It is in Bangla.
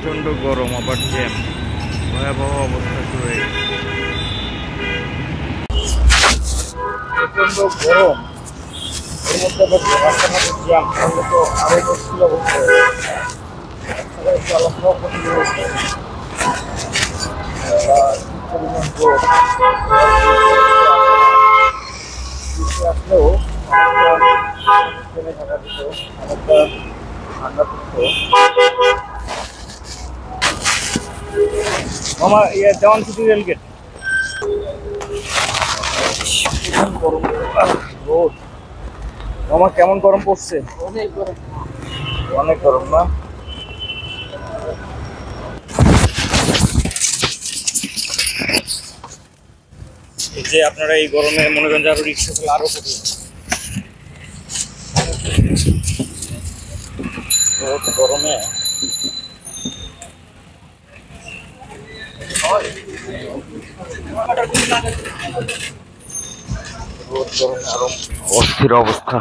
প্রচন্ড গরম, আবার জ্যাম, ভয়াবহ অবস্থা শুরু হয়ে গেছে। প্রচন্ড গরম, এর মধ্যে আবার রাস্তার মধ্যে জ্যাম, তাহলে তো আরো মুশকিল অবস্থা হয়ে যাবে। চলাফেরা কঠিন হয়েছে, পরিমাণ রোদ আসলেও থেমে থাকা যেত, অনেকটা ঠান্ডা পড়তো। মামা দেওয়ান সিটি রেলগেট গরম রোদ। মামা কেমন গরম পড়ছে? অনেক গরম, অনেক গরম না? এই যে আপনারা এই গরমে মনে করেন যে আরো রিক্সা চলে আরো কঠিন। গরমে অস্থির অবস্থা।